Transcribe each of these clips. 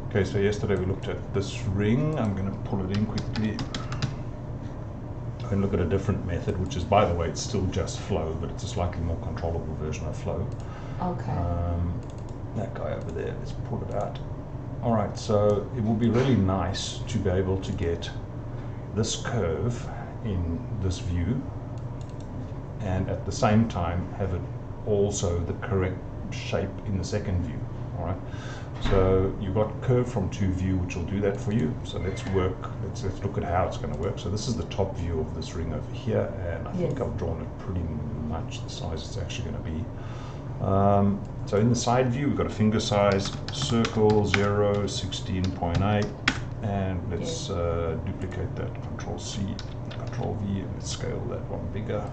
Okay, so yesterday we looked at this ring. I'm going to pull it in quickly and look at a different method, which is, by the way, it's still just flow, but it's a slightly more controllable version of flow. Okay. That guy over there, let's pull it out. All right, so it will be really nice to be able to get this curve in this view and at the same time have it also the correct shape in the second view. All right, so you've got Crv2View, which will do that for you. So let's look at how it's going to work. So this is the top view of this ring over here, and I think I've drawn it pretty much the size it's actually going to be. So in the side view, we've got a finger size circle 0, 16.8, and let's duplicate that, Control-C, Control-V, and let's scale that one bigger,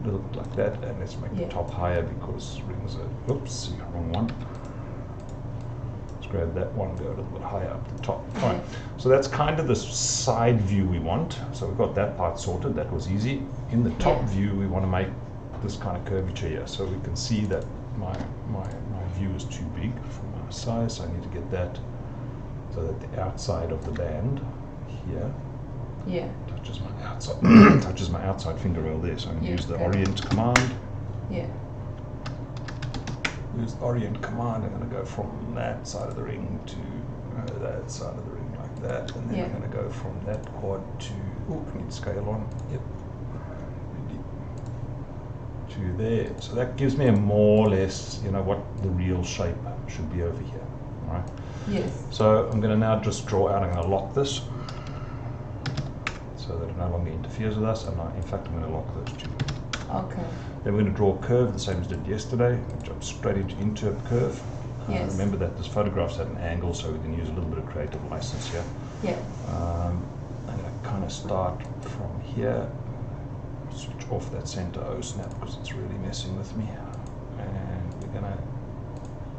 a little bit like that, and let's make the top higher because rings are, oops, wrong one. Let's grab that one, go a little bit higher up the top. All right, so that's kind of the side view we want. So we've got that part sorted, that was easy. In the top view, we want to make this kind of curvature here, so we can see that my view is too big for my size, so I need to get that so that the outside of the band here touches my outside touches my outside finger rail there. So I'm going to use the orient command. Use the orient command. I'm going to go from that side of the ring to that side of the ring like that, and then I'm going to go from that quad to I need scale on. To there. So that gives me a more or less, what the real shape should be over here. All right. Yes. So I'm going to now just draw out. I'm going to lock this so that it no longer interferes with us. And in fact, I'm going to lock those two. Okay. Then we're going to draw a curve the same as did yesterday. Jump straight into a curve. Remember that this photograph's at an angle, so we can use a little bit of creative license here. Yeah. I'm going to kind of start from here. Switch off that center O snap because it's really messing with me, and we're gonna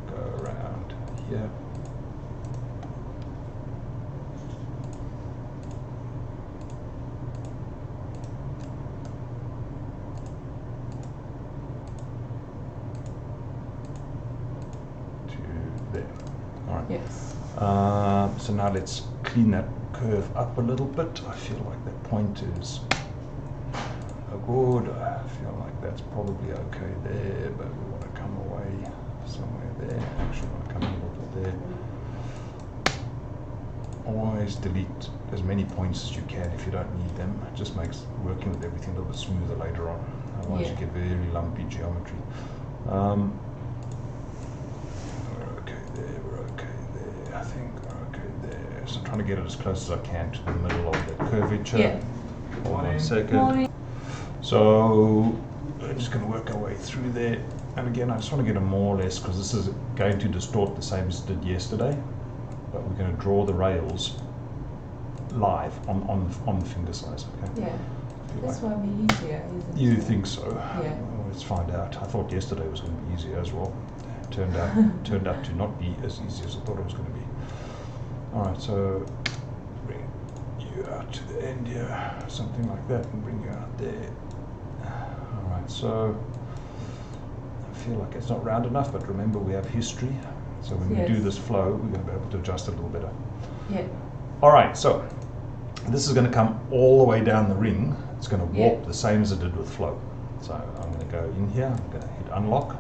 go around here. To there. All right. Yes. So now let's clean that curve up a little bit. I feel like that point is good. I feel like that's probably okay there, but we want to come away somewhere there. Actually, want to come a little bit there. Always delete as many points as you can if you don't need them. It just makes working with everything a little bit smoother later on. Otherwise you get very lumpy geometry. We're okay there, we're okay there. I think we're okay there. So I'm trying to get it as close as I can to the middle of the curvature. Hold on a second. So we're just going to work our way through there, and again I just want to get a more or less, because this is going to distort the same as it did yesterday, but we're going to draw the rails live on the finger size. Okay. Yeah. This might be easier, isn't it? You think so? Yeah. Well, let's find out. I thought yesterday was going to be easier as well. Turned out to not be as easy as I thought it was going to be. All right, so bring you out to the end here, something like that, and bring you out there. Alright, so I feel like it's not round enough, but remember we have history, so when we do this flow, we're going to be able to adjust it a little better. Yeah. Alright, so this is going to come all the way down the ring. It's going to warp the same as it did with flow. So I'm going to go in here, I'm going to hit unlock.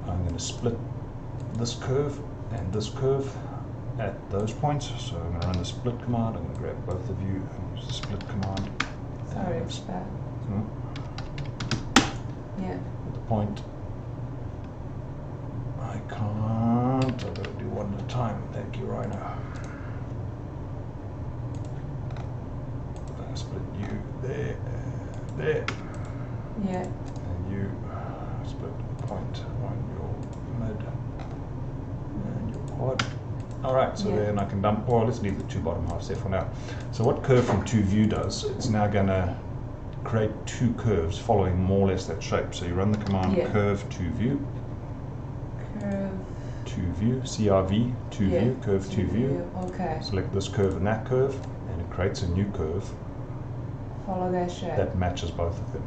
I'm going to split this curve and this curve at those points. So I'm going to run the split command. I'm going to grab both of you and use the split command. Sorry for that. Yeah. At the point, I can't. I've got to do one at a time. Thank you, Rhino. I split you there, there. Yeah. And you split point on your mid and your quad. Alright, so then I can dump, well, let's leave the two bottom halves there for now. So what Crv2View does, it's now going to create two curves following more or less that shape. So you run the command Crv2View. Crv2View, CRV, 2View, Crv2View. Okay. Select this curve and that curve, and it creates a new curve Follow that shape. that matches both of them.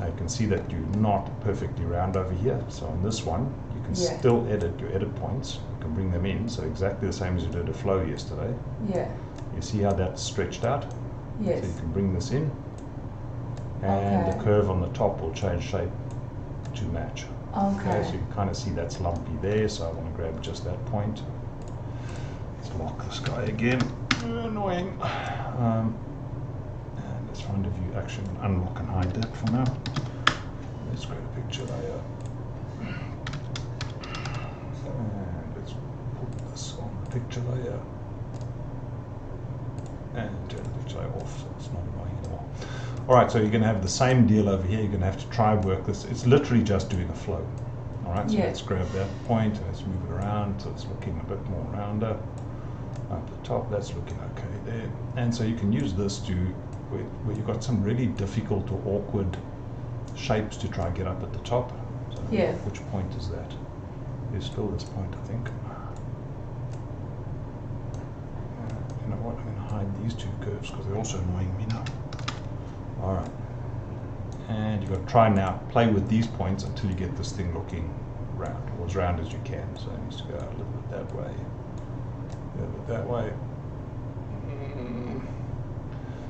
Now you can see that you're not perfectly round over here. So on this one, you can Yeah. still edit your edit points. You can bring them in. So exactly the same as you did a flow yesterday. Yeah. You see how that's stretched out? Yes. So you can bring this in. And Okay. the curve on the top will change shape to match. Okay. So you can kind of see that's lumpy there. So I want to grab just that point. Let's lock this guy again. Annoying. And let's find a view. Actually, I'm gonna unlock and hide that for now. Let's create a picture layer. And let's put this on the picture layer. And turn the picture layer off so it's not annoying anymore. Alright, so you're going to have the same deal over here. You're going to have to try and work this. It's literally just doing a flow. Alright, so Yeah. let's grab that point and let's move it around so it's looking a bit more rounder. Up the top, that's looking okay there. And so you can use this to, where you've got some really difficult or awkward shapes to try and get up at the top. So Yeah. which point is that? There's still this point, I think. You know what, I'm going to hide these two curves because they're also annoying me now. Alright. And you've got to try now, play with these points until you get this thing looking round, or as round as you can. So it needs to go out a little bit that way. A little bit that way.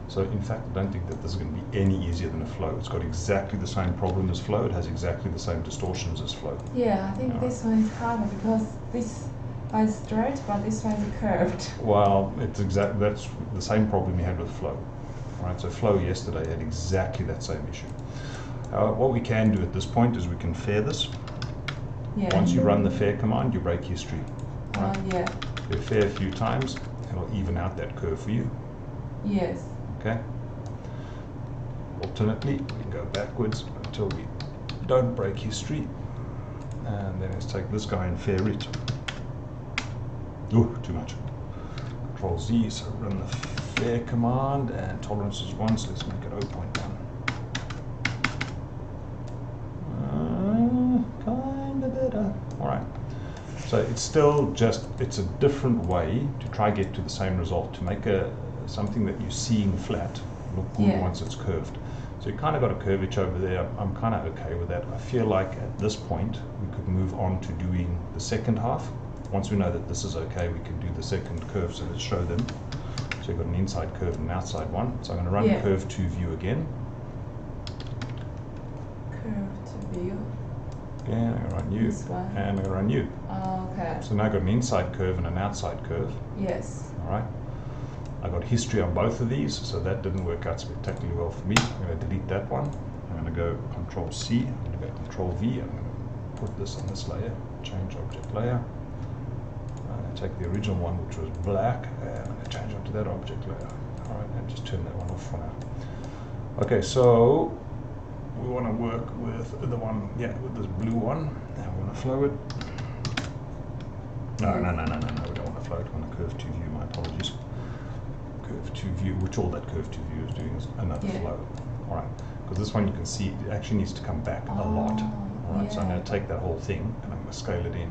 So in fact, I don't think that this is going to be any easier than a flow. It's got exactly the same problem as flow. It has exactly the same distortions as flow. Yeah, I think this one is harder because this one is straight, but this one is curved. Well, it's that's the same problem you had with flow. Right, so flow yesterday had exactly that same issue. What we can do at this point is we can fare this. Yeah. Once you run the fare command, you break history. Right? Yeah. You fare a few times, it'll even out that curve for you. Yes. Okay. Alternately, we can go backwards until we don't break history, and then let's take this guy and fare it. Ooh, too much. Control Z, so run the fare command, and tolerance is 1, so let's make it 0.1. Kinda better. Alright. So it's still just, it's a different way to try to get to the same result, to make something that you're seeing flat look good once it's curved. So you kind of got a curvature over there. I'm kind of okay with that. I feel like at this point we could move on to doing the second half. Once we know that this is okay, we can do the second curve, so let's show them. So you've got an inside curve and an outside one. So I'm going to run Crv2View again. Crv2View. Again, I'm going to run you, and I'm going to run you. Okay. So now I've got an inside curve and an outside curve. Yes. Alright. I got history on both of these, so that didn't work out spectacularly well for me. I'm going to delete that one. I'm going to go Control C, I'm going to go Control V, I'm going to put this on this layer, change object layer. I'm going to take the original one, which was black, and I'm going to change it to that object layer. Alright, and just turn that one off for now. Okay, so we want to work with the one, with this blue one, and we want to flow it. No, we don't want to flow it, we want to Crv2View, my apologies. Crv2View, which all that Crv2View is doing is another flow. Alright, because this one you can see it actually needs to come back a lot. Alright, so I'm going to take that whole thing and I'm going to scale it in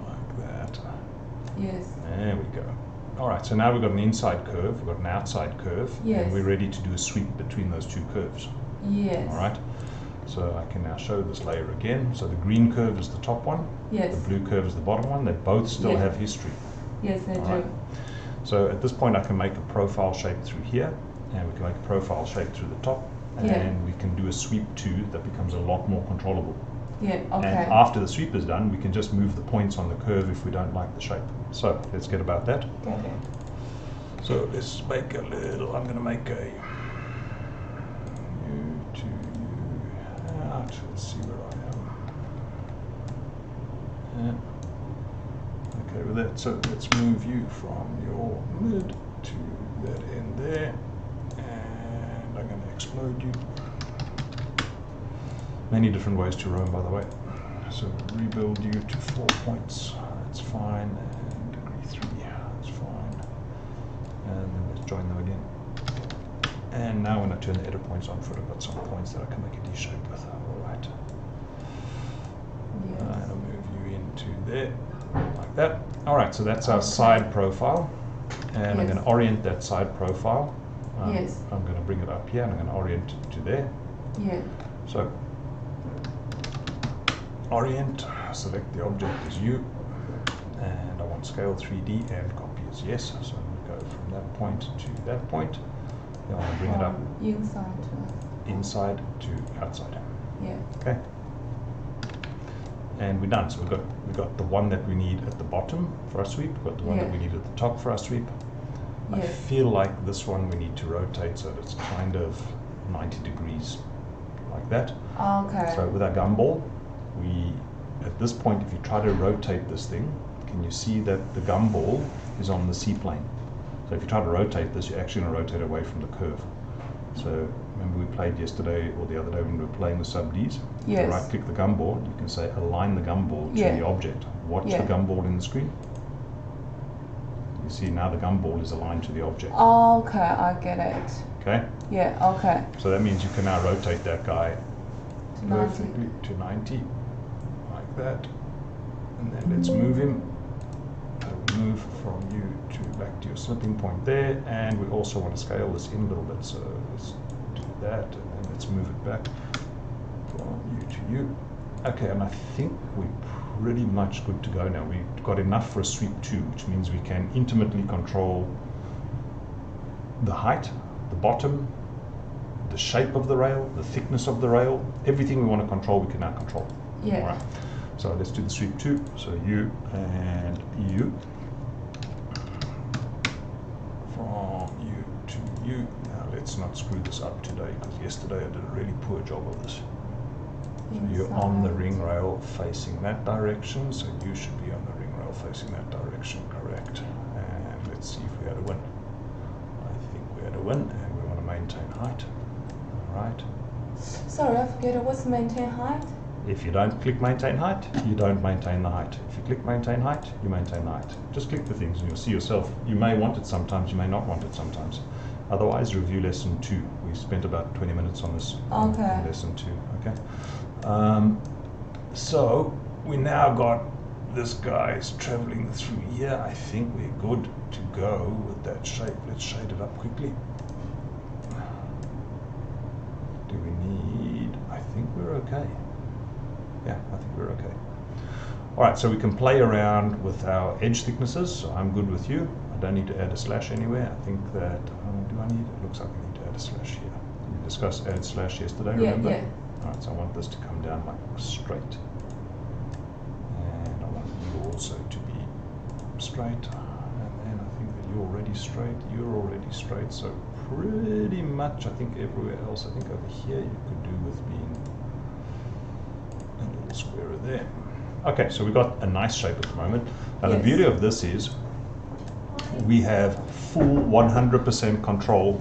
like that. Yes. There we go. Alright, so now we've got an inside curve, we've got an outside curve, and we're ready to do a sweep between those two curves. Yes. Alright, so I can now show this layer again. So the green curve is the top one, yes. The blue curve is the bottom one. They both still have history. Yes, they do. So at this point I can make a profile shape through here, and we can make a profile shape through the top, and we can do a sweep too that becomes a lot more controllable. Yeah, okay. And after the sweep is done, we can just move the points on the curve if we don't like the shape. So let's get about that. Okay. So let's make a little, I'm going to make a U to U out. Let's see where I am. Okay with that, so let's move you from your mid to that end there, and I'm going to explode you. Many different ways to roam, by the way. So rebuild you to 4 points, that's fine, and degree 3, that's fine. And then let's join them again. And now when I turn the edit points on foot, I've got some points that I can make a D shape with. Alright. Yes. And I'll move you into there. Like that. Alright, so that's our side profile, and I'm going to orient that side profile. I'm going to bring it up here and I'm going to orient it to there, Yeah. So orient, select the object as U, and I want scale 3D and copy as yes. So I'm going to go from that point to that point. Then I want to bring it up Inside to inside to outside. yeah. Okay. And we're done. So we've got the one that we need at the bottom for our sweep. We've got the one that we need at the top for our sweep. I Yes. feel like this one we need to rotate so that it's kind of 90 degrees, like that. Okay. So with our gumball, at this point, if you try to rotate this thing, can you see that the gumball is on the C-plane? So if you try to rotate this, you're actually going to rotate away from the curve. So remember we played yesterday or the other day when we were playing the sub-Ds? Yes. You right-click the gumball, you can say align the gumball to the object. Watch the gumball in the screen. You see now the gumball is aligned to the object. Okay, I get it. Okay? Yeah, okay. So that means you can now rotate that guy To 90. perfectly to 90, like that. And then let's move him. Move from you to back to your slipping point there, and we also want to scale this in a little bit, so let's do that, and then let's move it back from you to you. Okay, and I think we're pretty much good to go now. We've got enough for a sweep 2, which means we can intimately control the height, the bottom, the shape of the rail, the thickness of the rail, everything we want to control we can now control. Yeah. All right. So let's do the sweep 2. So you and you. From you to you. Now let's not screw this up today, because yesterday I did a really poor job of this. So you're on the ring rail facing that direction, so you should be on the ring rail facing that direction, correct. And let's see if we had a win. I think we had a win, and we want to maintain height. All right. Sorry, I forget what's maintain height? If you don't click maintain height, you don't maintain the height. If you click maintain height, you maintain the height. Just click the things and you'll see yourself. You may want it sometimes, you may not want it sometimes. Otherwise, review lesson 2. We spent about 20 minutes on this in lesson 2. Okay. So we now got this guy's traveling through here. I think we're good to go with that shape. Let's shade it up quickly. Do we need? I think we're okay. Yeah, I think we're okay. All right, so we can play around with our edge thicknesses. So I'm good with you. I don't need to add a slash anywhere. I think that, do I need? It looks like I need to add a slash here. We discussed add slash yesterday, remember? Yeah. All right, so I want this to come down like straight. And I want you also to be straight. And then I think that you're already straight, so pretty much I think everywhere else, I think over here you could do with being a little squarer there. Okay, so we've got a nice shape at the moment. Now the beauty of this is we have full 100% control.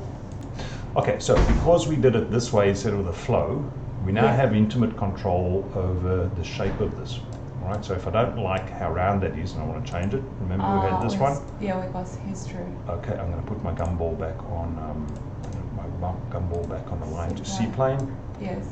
Okay, so because we did it this way instead of the flow, we now have intimate control over the shape of this. All right, so if I don't like how round that is and I want to change it, remember we had this one? Yeah, we got history. Okay, I'm going to put my gumball back on the line to C-plane. Yes.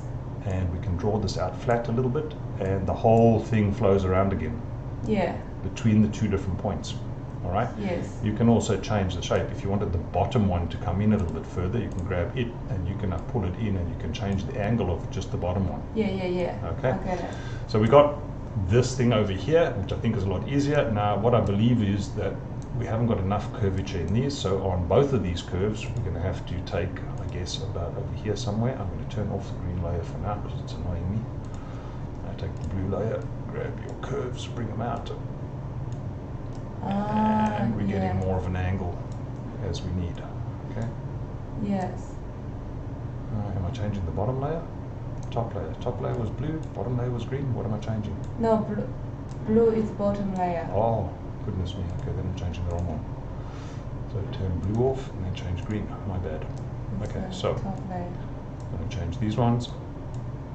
And we can draw this out flat a little bit, and the whole thing flows around again. Yeah. Between the two different points. All right? Yes. You can also change the shape. If you wanted the bottom one to come in a little bit further, you can grab it and you can pull it in, and you can change the angle of just the bottom one. Yeah. Okay. I get it. So we got this thing over here, which I think is a lot easier. Now, what I believe is that we haven't got enough curvature in these, so on both of these curves, we're going to have to take, I guess, about over here somewhere. I'm going to turn off the green layer for now because it's annoying me. I take the blue layer, grab your curves, bring them out, and we're getting more of an angle as we need. Okay. Yes. Am I changing the bottom layer? Top layer. Top layer was blue, bottom layer was green. What am I changing? No, blue is bottom layer. Oh, goodness me. Okay, then I'm changing the wrong one. So turn blue off and then change green. My bad. Okay, so top layer. I'm going to change these ones.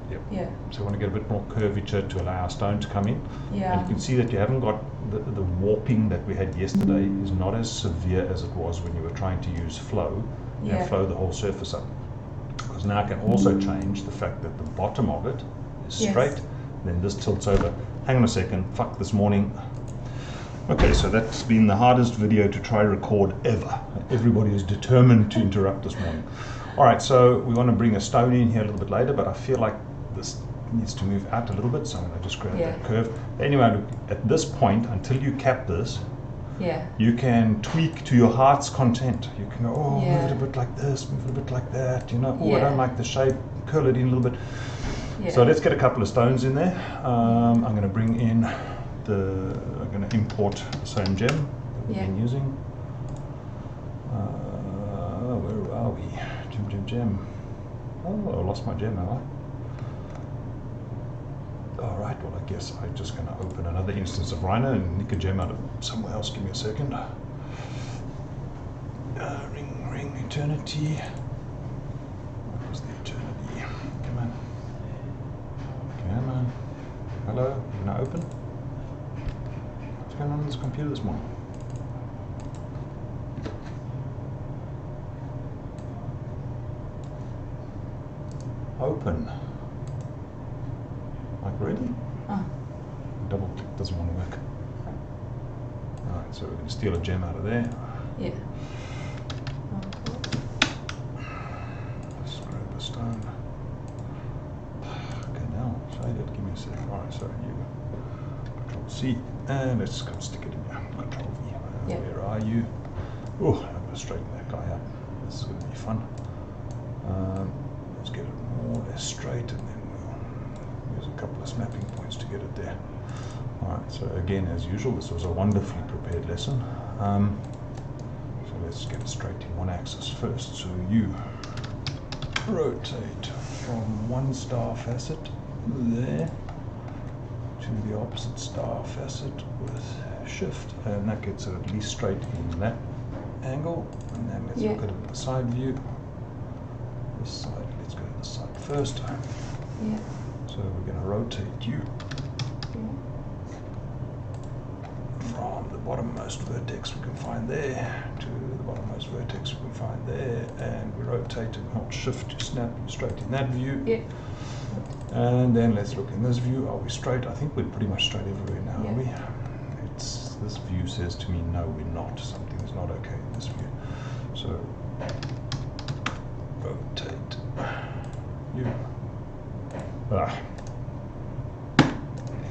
Yep. Yeah. So I want to get a bit more curvature to allow our stone to come in. Yeah. And you can see that you haven't got the warping that we had yesterday is not as severe as it was when you were trying to use flow and flow the whole surface up. Because now I can also change the fact that the bottom of it is straight, then this tilts over. Hang on a second, fuck this morning. Okay, so that's been the hardest video to try record ever. Everybody is determined to interrupt this morning. All right, so we want to bring a stone in here a little bit later, but I feel like this needs to move out a little bit, so I'm going to just grab that curve. Anyway, look, at this point, until you cap this, you can tweak to your heart's content. You can go, oh, move it a bit like this, move it a bit like that, you know, oh, I don't like the shape, curl it in a little bit. So let's get a couple of stones in there. I'm going to bring in I'm going to import the same gem that we've been using. Where are we? Gem. Oh, I lost my gem, have I? Alright, well I guess I'm just going to open another instance of Rhino and nick a gem out of somewhere else. Give me a second. Ring, eternity. What was the eternity? Come on. Come on. Hello, can I open? What's going on this computer this morning? Open. Like ready? Double click doesn't want to work. Alright, so we're going to steal a gem out of there. Let's grab a stone. Okay, now shade it. Give me a second. Alright, so you Control C and let's come stick it in here. Control V. Where are you? Oh, I'm going to straighten that guy up. This is going to be fun. Let's get it more or less straight, and then we'll use a couple of snapping points to get it there. Alright, so again, as usual, this was a wonderfully prepared lesson. So let's get it straight in one axis first. So you rotate from one star facet there to the opposite star facet with shift, and that gets it at least straight in that angle. And then let's look at it with the side view. This side, let's go to the side first. So we're going to rotate you from the bottommost vertex we can find there to the bottommost vertex we can find there, and we rotate and hold shift to snap straight in that view. And then let's look in this view. Are we straight? I think we're pretty much straight everywhere now, are we? This view says to me, no, we're not. Something is not okay in this view. So rotate you.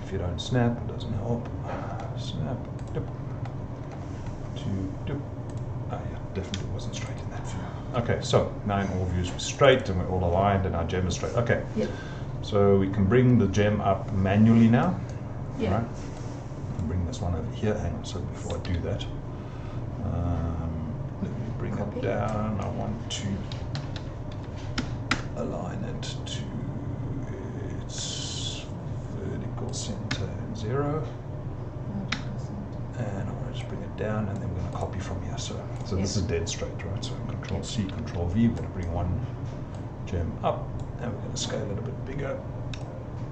If you don't snap, it doesn't help. Snap. Dip. Dip. Yeah, definitely wasn't straight in that view. Okay, so now in all views we're straight and we're all aligned and our gem is straight. Okay. So we can bring the gem up manually now. Right? Bring this one over here. Hang on, so before I do that, let me bring it down. I want to align it to its vertical center and 0. And I want to just bring it down, and then we're going to copy from here. So this is dead straight, right? So Control C, Control V. We're going to bring one gem up, and we're going to scale it a bit bigger.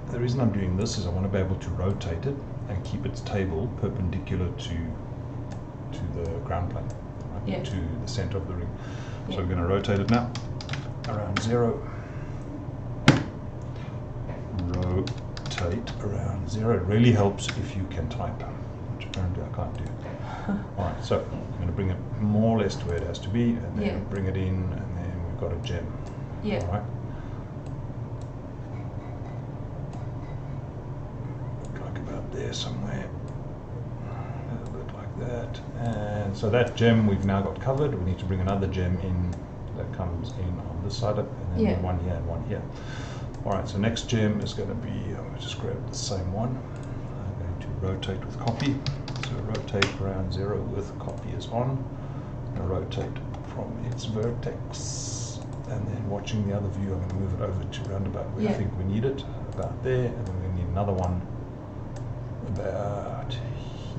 The reason I'm doing this is I want to be able to rotate it and keep its table perpendicular to the ground plane, right? To the center of the ring. So we're going to rotate it now around 0. Rotate around 0. It really helps if you can type, which apparently I can't do. Alright, so I'm going to bring it more or less to where it has to be, and then bring it in, and then we've got a gem. Alright. Like about there somewhere. A little bit like that. And so that gem we've now got covered. We need to bring another gem in that comes in on this side, and then one here and one here. Alright, so next gem is going to be, I'm going to just grab the same one. I'm going to rotate with copy. So rotate around 0 with copy is on. I'm going to rotate from its vertex, and then watching the other view, I'm going to move it over to round about where I think we need it, about there, and then we're going to need another one about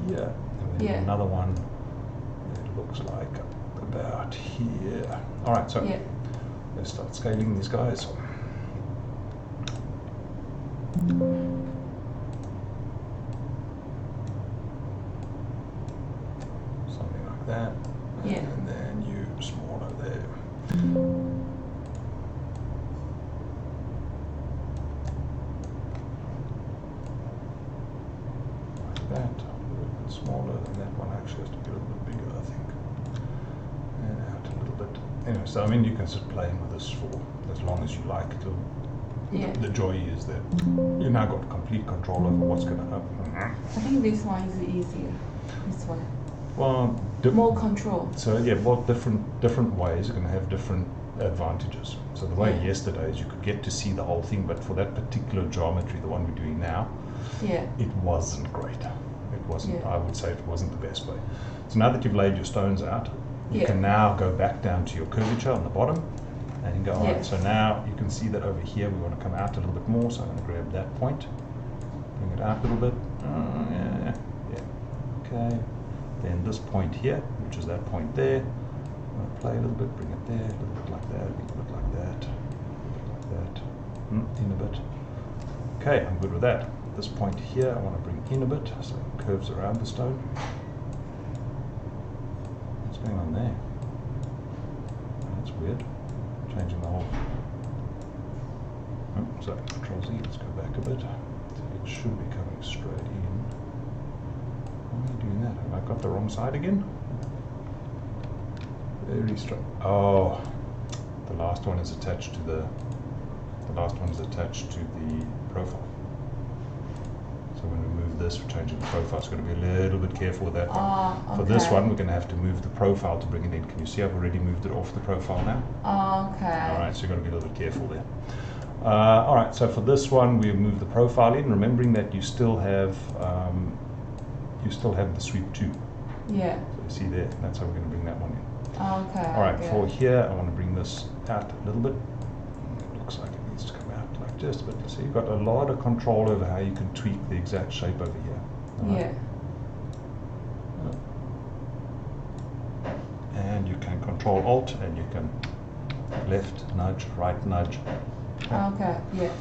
here, and we need another one, it looks like about here. Alright, so let's start scaling these guys. Something like that. And then you smaller there. Like that. A little bit smaller, and that one actually has to be a little bit bigger, I think. And out a little bit. anyway, so I mean, you can sit playing with this for as long as you like. Yeah. The joy is that you now got complete control over what's going to happen. I think this one is easier. This one. Well, More control. So yeah, well, different ways are going to have different advantages. So the way Yeah. yesterday is you could get to see the whole thing, but for that particular geometry, the one we're doing now, Yeah. it wasn't great. It wasn't. Yeah. I would say it wasn't the best way. So now that you've laid your stones out, you Yeah. can now go back down to your curvature on the bottom and go, all Yeah. right, so now you can see that over here we want to come out a little bit more, so I'm going to grab that point, bring it out a little bit. Yeah. Okay. Then this point here, which is that point there, I'm going to play a little bit, bring it there, a little bit like that, a little bit like that, a little bit like that, in a bit. Okay, I'm good with that. This point here, I want to bring in a bit, so it curves around the stone. What's going on there? That's weird. Changing the whole. Oh, so Control Z, let's go back a bit. It should be coming straight in. Why are you doing that? Have I got the wrong side again? Very straight. Oh, the last one is attached to the profile. So when we move this, we're changing the profile. So we're going to be a little bit careful with that one. Okay. For this one, we're going to have to move the profile to bring it in. Can you see I've already moved it off the profile now? Okay. All right, so you've got to be a little bit careful there. All right, so for this one, we move the profile in, remembering that you still have the sweep 2. Yeah. So you see there, that's how we're going to bring that one in. Okay. All right, yeah. for here, I want to bring this out a little bit. It looks like it needs to come out like just a bit. So you've got a lot of control over how you can tweak the exact shape over here. All right? Yeah. And you can Control Alt, and you can left nudge, right nudge. Okay. Yeah.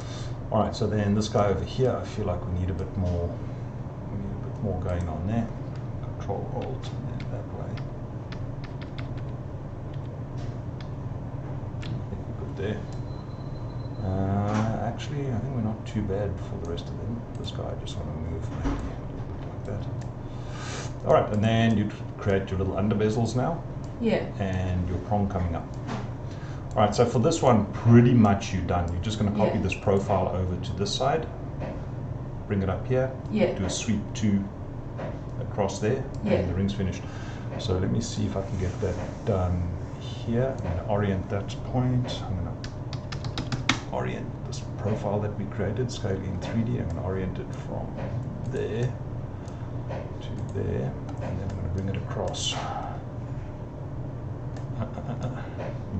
All right, so then this guy over here, I feel like we need a bit more. We need a bit more going on there. Control Alt, and then that way. I think we're good there. Actually, I think we're not too bad for the rest of them. This guy, I just want to move maybe a little bit like that. All right, and then you create your little under bezels now. Yeah. And your prong coming up. All right, so for this one, pretty much you're done. You're just going to copy Yeah. this profile over to this side, bring it up here, Yeah. do a sweep 2 across there, Yeah. and the ring's finished. So let me see if I can get that done here. I'm going to orient that point. I'm going to orient this profile that we created, scale in 3D. I'm going to orient it from there to there, and then I'm going to bring it across.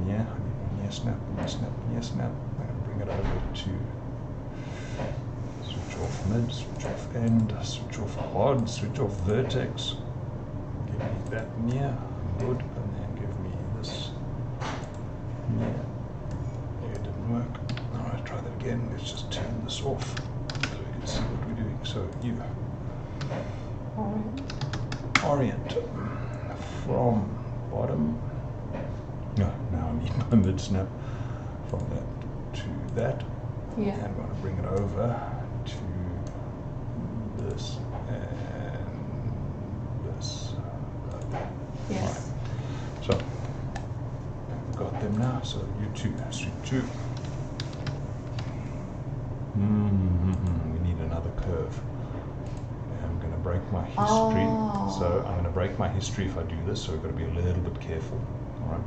Yeah, snap. I'm going to bring it over to switch off mid, switch off end, switch off quad, switch off vertex. Give me that near, good, and then give me this near. Yeah, it didn't work. Alright, try that again. Let's just turn this off so we can see what we're doing. So you orient from bottom. No, now I need my mid snap from that to that. Yeah. And I'm going to bring it over to this and this. Yes. Right. So I've got them now. So you two, sweep 2. We need another curve. And I'm going to break my history. Oh. So I'm going to break my history if I do this. So we've got to be a little bit careful. All right.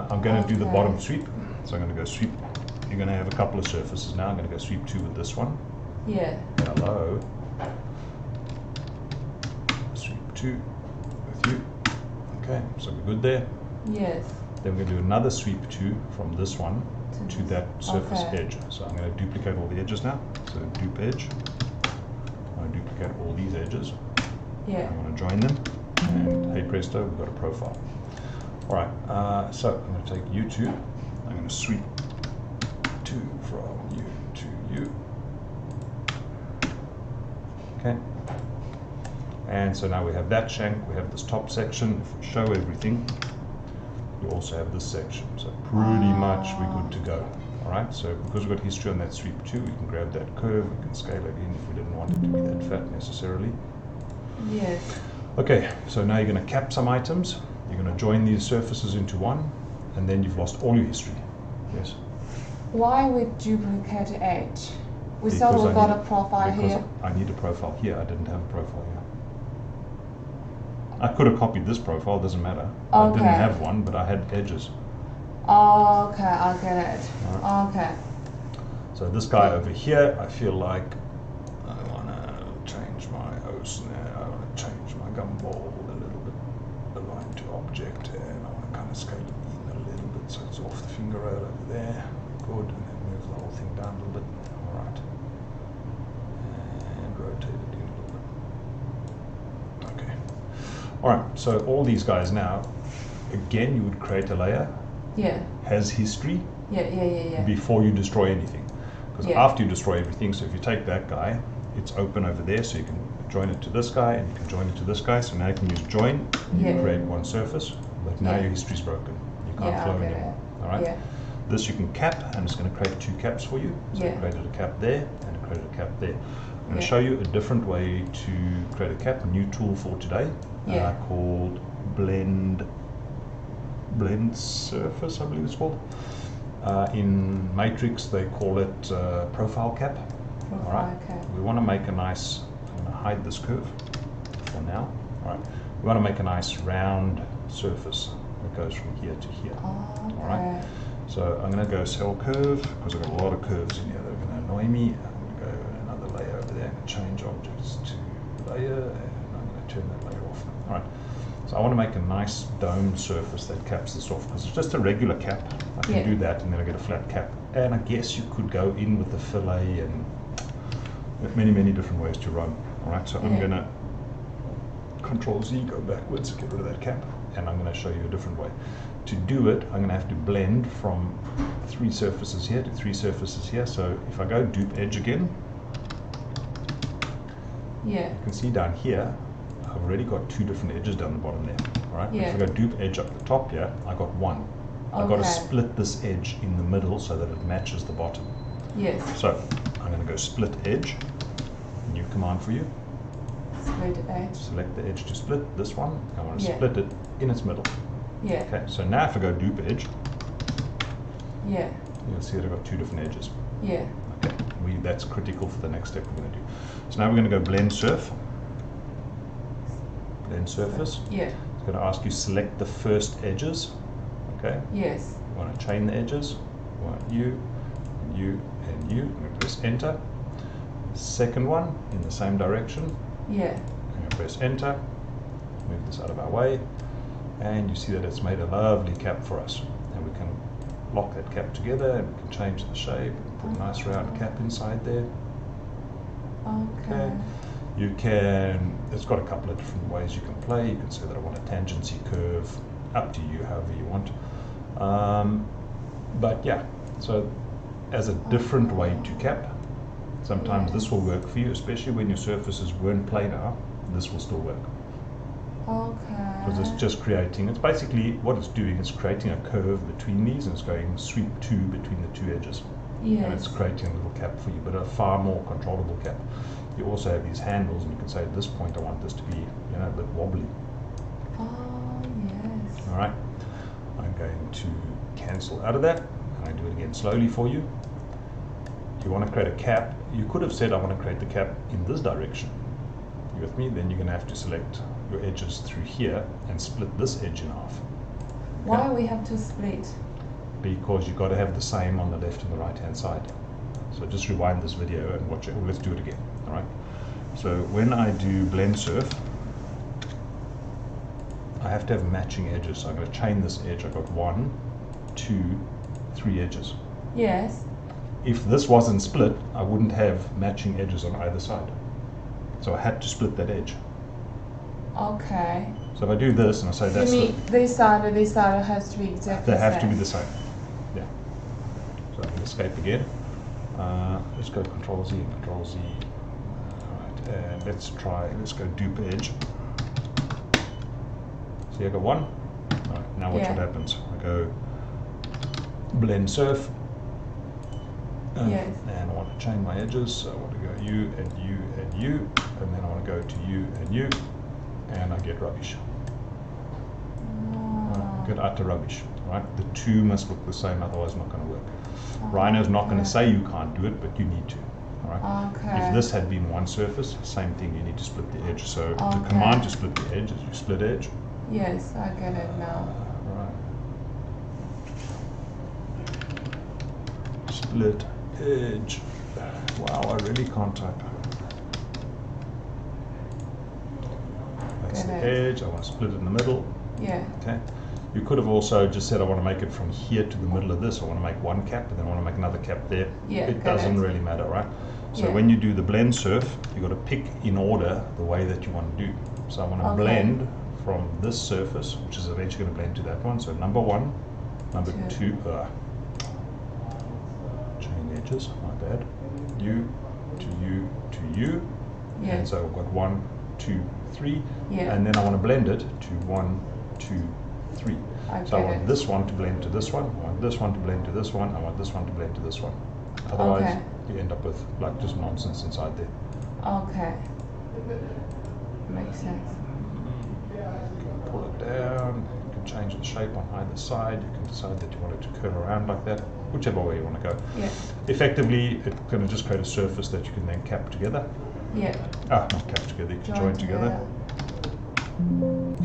I'm going to do the bottom sweep, so I'm going to go sweep. You're going to have a couple of surfaces now. I'm going to go sweep 2 with this one. Yeah. Hello. Sweep 2 with you. Okay, so we're good there. Yes. Then we're going to do another sweep 2 from this one to that surface edge. So I'm going to duplicate all the edges now. So dupe edge. I'm going to duplicate all these edges. Yeah. I'm going to join them. And hey presto, we've got a profile. All right, so I'm going to take you 2. I'm going to sweep 2 from you to you. Okay. And so now we have that shank, we have this top section. If we show everything, you also have this section. So pretty much we're good to go. All right, so because we've got history on that sweep 2, we can grab that curve, we can scale it in if we didn't want it to be that fat necessarily. Yes. Okay, so now you're going to cap some items. You're going to join these surfaces into one, and then you've lost all your history. Yes? Why we duplicate edge? We thought Because we I got need a profile because here. I need a profile here. I didn't have a profile here. I could have copied this profile, doesn't matter. I didn't Okay. have one, but I had edges. Okay, I get it. Alright. Okay. So this guy over here, I feel like I want to change my host now. I want to change my gumball a little bit, align to object, and I want to kind of scale it in a little bit so it's off the finger rail over there. Good, and then move the whole thing down a little bit. All right, and rotate it in a little bit. Okay. All right. So all these guys now, again, you would create a layer. Yeah. Has history. Yeah. Before you destroy anything. Because Yeah. after you destroy everything, so if you take that guy, it's open over there, so you can join it to this guy, and you can join it to this guy, so now you can use join, and you Yeah. create one surface, but now Yeah. your history's broken. You can't Yeah, flow I get anymore. it. All right? Yeah. This you can cap, and it's going to create two caps for you. So Yeah. it created a cap there, and it created a cap there. I'm going to Yeah. show you a different way to create a cap, a new tool for today, Yeah. called blend surface, I believe it's called. In Matrix, they call it profile cap. All right. Okay. We want to make a nice. I'm going to hide this curve for now. All right. We want to make a nice round surface that goes from here to here. Okay. All right. So I'm going to go cell curve because I've got a lot of curves in here that are going to annoy me. I'm going to go another layer over there and change objects to layer, and I'm going to turn that layer off. All right. So I want to make a nice domed surface that caps this off because it's just a regular cap. I can Yeah. do that and then I get a flat cap. And I guess you could go in with the fillet and many different ways to run. All right, so I'm Yeah. going to Control Z, go backwards, get rid of that cap, and I'm going to show you a different way. To do it, I'm going to have to blend from 3 surfaces here to 3 surfaces here. So if I go dupe edge again, Yeah. you can see down here, I've already got 2 different edges down the bottom there. All right. Yeah. If I go dupe edge up the top here, I got 1. I've got to Okay. split this edge in the middle so that it matches the bottom. Yes. So I'm going to go split edge. New command for you. Split edge. Select the edge to split this one. I want to Yeah. split it in its middle. Yeah. Okay. So now if I go dupe edge, Yeah. you'll see that I've got 2 different edges. Yeah. Okay. That's critical for the next step we're going to do. So now we're going to go blend surf. Blend surface. Yeah. It's going to ask you select the first edges. Okay. Yes. You want to chain the edges. You want you, and you, and you. I'm going to press enter. Second one in the same direction. Yeah. I'm going to press enter. Move this out of our way. And you see that it's made a lovely cap for us. And we can lock that cap together and we can change the shape and put a nice round cap inside there. Okay. You can, it's got a couple of different ways you can play. You can say that I want a tangency curve, up to you, however you want. But yeah, so as a different way to cap, sometimes this will work for you, especially when your surfaces weren't planar, this will still work. Okay. Because it's just creating, it's basically what it's doing, it's creating a curve between these and it's going sweep 2 between the 2 edges. Yes. And it's creating a little cap for you, but a far more controllable cap. You also have these handles and you can say at this point I want this to be, you know, a bit wobbly. Oh, yes. All right, I'm going to cancel out of that and I do it again slowly for you. You want to create a cap, you could have said I want to create the cap in this direction. You with me? Then you're going to have to select your edges through here and split this edge in half. Why we have to split? Because you've got to have the same on the left and the right hand side. So just rewind this video and watch it. Well, let's do it again. All right. So when I do blend surf, I have to have matching edges. So I'm going to chain this edge. I've got 1, 2, 3 edges. Yes. If this wasn't split, I wouldn't have matching edges on either side. So I had to split that edge. Okay. So if I do this and I say that's You mean this side has to be exactly they the have to be same? the same. Yeah. So I can escape again. Let's go Control Z and Control Z. Alright, and let's go dupe edge. See, I got 1. Alright, now watch Yeah. what happens. I go blend surf. Yes. And I want to chain my edges. So I want to go you and you and you, and then I want to go to you and you, and I get rubbish. get utter rubbish, right? The two must look the same, otherwise it's not going to work. Rhino's not going to okay. say you can't do it, but you need to. All right? Okay. If this had been one surface, same thing, you need to split the edge. So the Okay. command to split the edge is you split edge. Yes, I get it now. Right. Split edge. Wow, I really can't type. That's Get the it. edge. I want to split it in the middle. Yeah. Okay. You could have also just said I want to make it from here to the middle of this. I want to make one cap and then I want to make another cap there. Yeah, it got doesn't it. really matter, right? So Yeah. when you do the blend surf, you got to pick in order the way that you want to do. So I want to Okay. blend from this surface, which is eventually going to blend to that one. So number one, number two, chain edges, my bad. You to you to you. Yeah. And so I've got 1, 2, 3. Yeah. And then I want to blend it to 1, 2, 3. I So I get want it. this one to blend to this one, I want this one to blend to this one, I want this one to blend to this one. Otherwise, Okay. you end up with like just nonsense inside there. Okay. Makes sense. Pull it down, you can change the shape on either side, you can decide that you want it to curl around like that, whichever way you want to go. Yeah. Effectively, it's going to just create a surface that you can then cap together. Yeah. Not cap together, you can join together.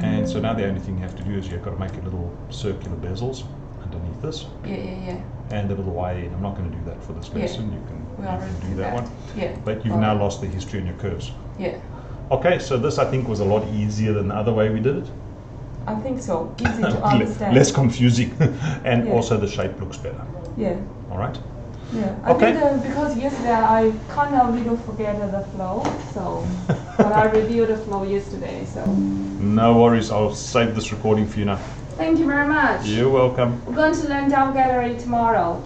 And so now the only thing you have to do is you've got to make your little circular bezels underneath this. Yeah, yeah, yeah. And a little way in. I'm not going to do that for this Yeah. lesson. You We can already do did that that. one. Yeah. But you've now lost the history in your curves. Yeah. Okay, so this I think was a lot easier than the other way we did it. I think so. Easy to understand. Less confusing, and Yeah. also the shape looks better. Yeah. All right. Yeah. I Okay. think because yesterday I kind of little forget the flow, so but I reviewed the flow yesterday. So No worries. I'll save this recording for you now. thank you very much. You're welcome. We're going to learn Java Gallery tomorrow.